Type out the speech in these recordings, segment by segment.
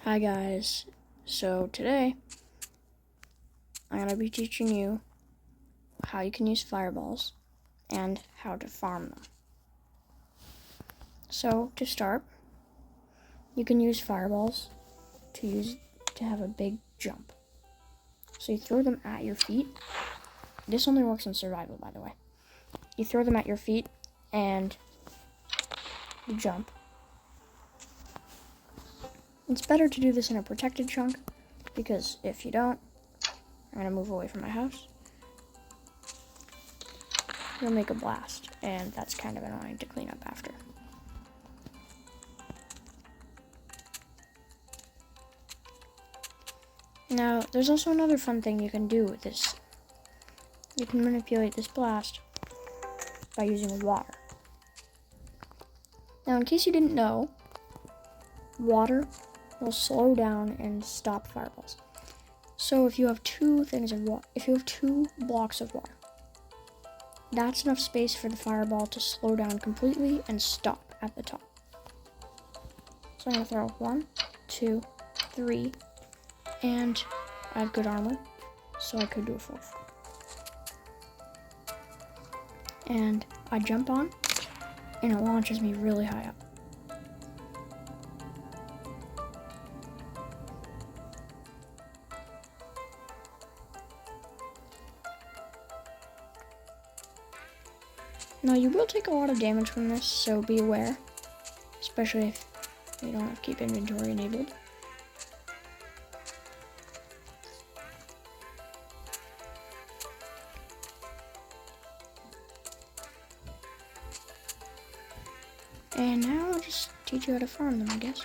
Hi guys, so today I'm going to be teaching you how you can use fireballs and how to farm them. So to start, you can use fireballs to have a big jump. So you throw them at your feet. This only works in survival, by the way. You throw them at your feet and you jump. It's better to do this in a protected chunk because if you don't, I'm going to move away from my house. You'll make a blast, and that's kind of annoying to clean up after. Now, there's also another fun thing you can do with this. You can manipulate this blast by using water. Now, in case you didn't know, water will slow down and stop fireballs. So if you have two blocks of water, that's enough space for the fireball to slow down completely and stop at the top. So I'm going to throw 1, 2, 3, and I have good armor, so I could do a 4th. And I jump on, and it launches me really high up. Now you will take a lot of damage from this, so be aware, especially if you don't have keep inventory enabled. And now I'll just teach you how to farm them, I guess.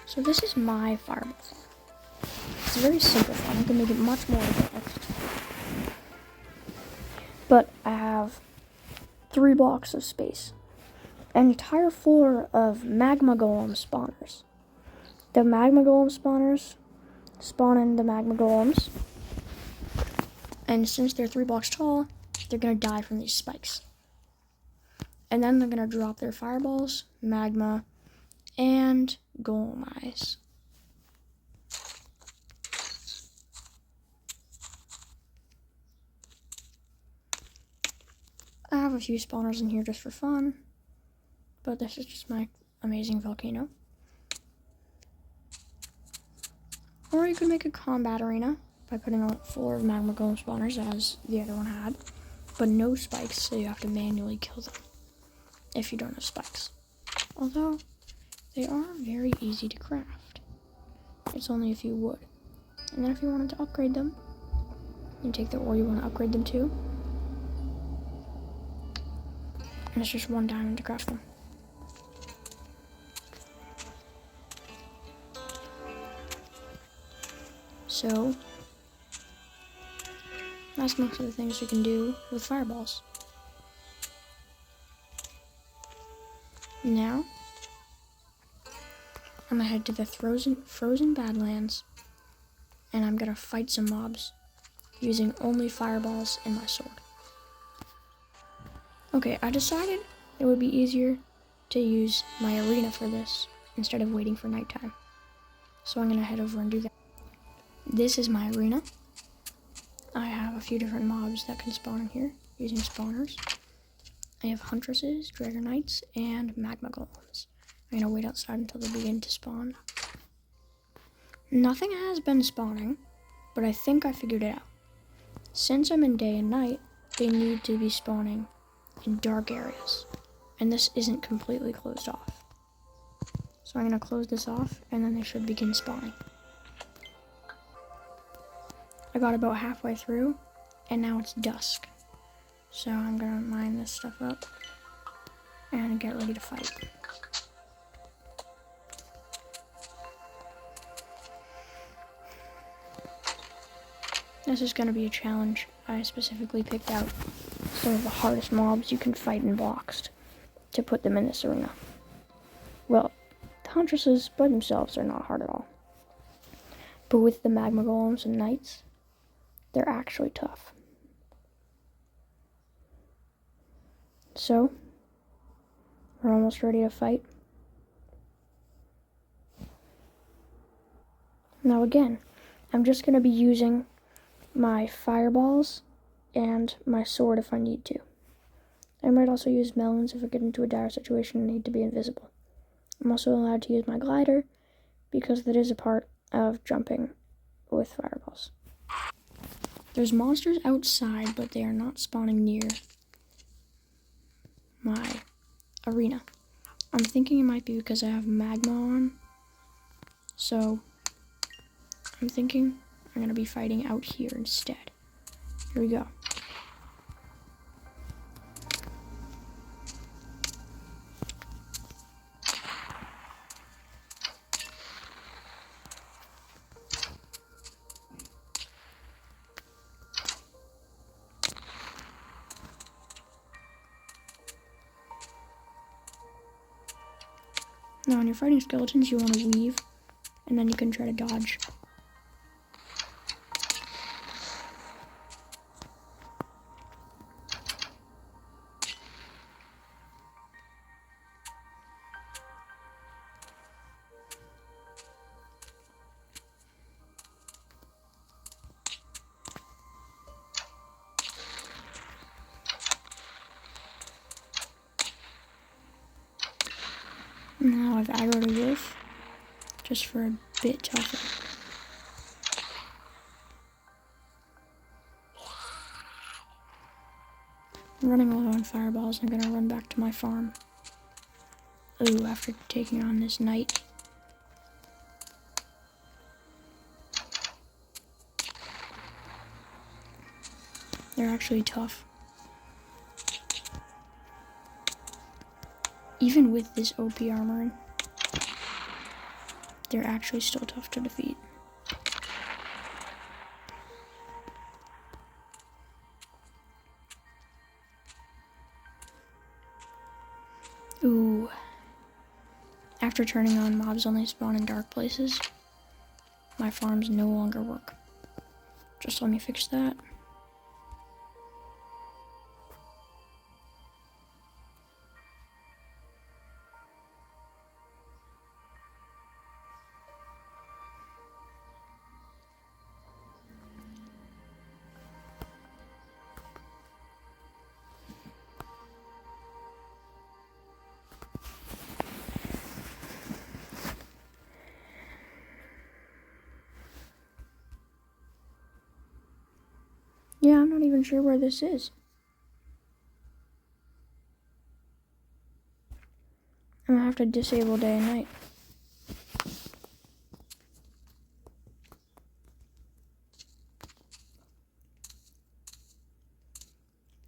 So this is my fireball farm. It's a very simple farm. I can make it much more advanced. But I have 3 blocks of space. An entire floor of magma golem spawners. The magma golem spawners spawn in the magma golems. And since they're 3 blocks tall, they're going to die from these spikes. And then they're going to drop their fireballs, magma, and golem eyes. I have a few spawners in here just for fun, but this is just my amazing volcano. Or you could make a combat arena by putting a floor of magma golem spawners as the other one had, but no spikes, so you have to manually kill them if you don't have spikes. Although, they are very easy to craft. It's only a few wood. And then if you wanted to upgrade them, you take the ore you want to upgrade them to, and it's just 1 diamond to craft them. So, that's most of the things you can do with fireballs. Now, I'm gonna head to the frozen Badlands, and I'm gonna fight some mobs using only fireballs and my sword. Okay, I decided it would be easier to use my arena for this instead of waiting for nighttime. So I'm gonna head over and do that. This is my arena. I have a few different mobs that can spawn in here using spawners. I have huntresses, dragonites, and magma golems. I'm gonna wait outside until they begin to spawn. Nothing has been spawning, but I think I figured it out. Since I'm in day and night, they need to be spawning in dark areas, and this isn't completely closed off. So I'm gonna close this off, and then they should begin spawning. I got about halfway through, and now it's dusk. So I'm gonna mine this stuff up and get ready to fight. This is gonna be a challenge. I specifically picked out some of the hardest mobs you can fight in Bloxds to put them in this arena. Well, the huntresses by themselves are not hard at all. But with the magma golems and knights, they're actually tough. So, we're almost ready to fight. Now again, I'm just going to be using my fireballs and my sword if I need to. I might also use melons if I get into a dire situation and need to be invisible. I'm also allowed to use my glider because that is a part of jumping with fireballs. There's monsters outside, but they are not spawning near my arena. I'm thinking it might be because I have magma on. So I'm thinking I'm going to be fighting out here instead. Here we go. Now when you're fighting skeletons, you want to weave, and then you can try to dodge. Now I've aggroed a wolf, just for a bit tougher. I'm running low on fireballs. I'm gonna run back to my farm. Ooh, after taking on this knight. They're actually tough. Even with this OP armor, they're actually still tough to defeat. Ooh. After turning on mobs only spawn in dark places, my farms no longer work. Just let me fix that. Yeah, I'm not even sure where this is. I'm gonna have to disable day and night.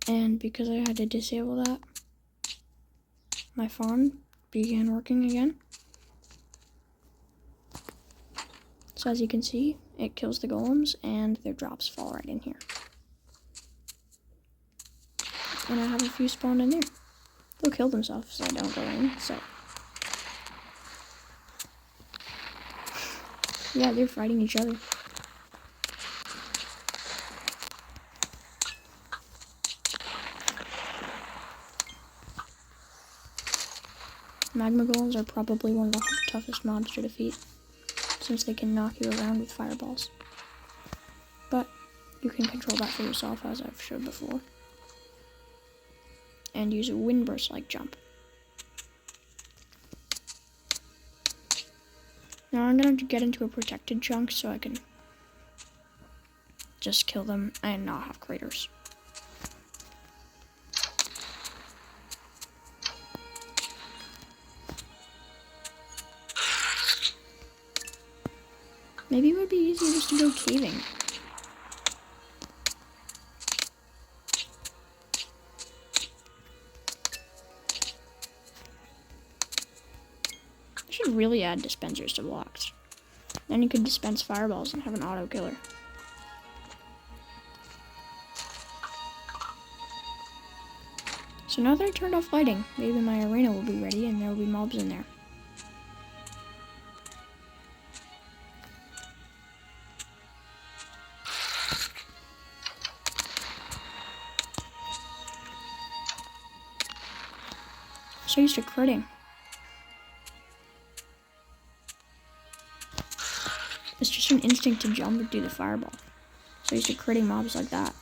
And because I had to disable that, my farm began working again. So as you can see, it kills the golems and their drops fall right in here. And I have a few spawned in there. They'll kill themselves if I don't go in, so. Yeah, they're fighting each other. Magma golems are probably one of the toughest mobs to defeat, since they can knock you around with fireballs. But you can control that for yourself, as I've showed before. And use a wind burst like jump. Now I'm gonna get into a protected chunk so I can just kill them and not have craters. Maybe it would be easier just to go caving. I should really add dispensers to Bloxds. Then you could dispense fireballs and have an auto killer. So now that I turned off lighting, maybe my arena will be ready and there will be mobs in there. So used to critting. It's just an instinct to jump and do the fireball. So I used to critting mobs like that.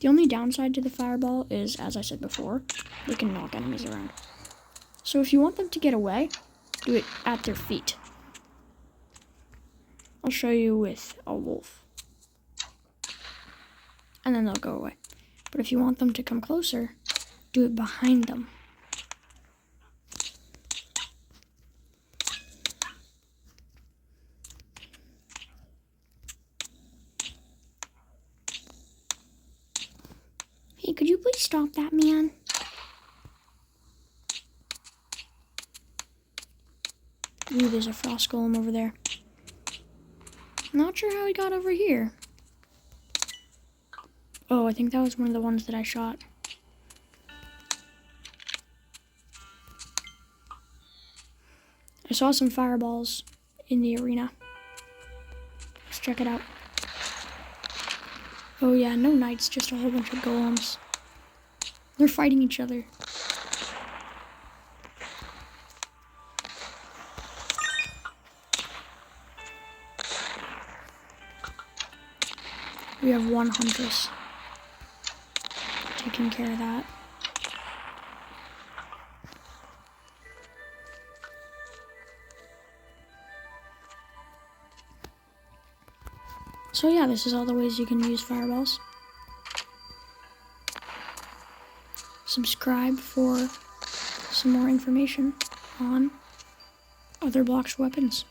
The only downside to the fireball is, as I said before, they can knock enemies around. So if you want them to get away, do it at their feet. I'll show you with a wolf. And then they'll go away. But if you want them to come closer, do it behind them. Hey, could you please stop that, man? Ooh, there's a frost golem over there. Not sure how he got over here. Oh, I think that was one of the ones that I shot. I saw some fireballs in the arena. Let's check it out. Oh yeah, no knights, just a whole bunch of golems. They're fighting each other. We have one huntress. Taking care of that. So yeah, this is all the ways you can use fireballs. Subscribe for some more information on other Bloxds weapons.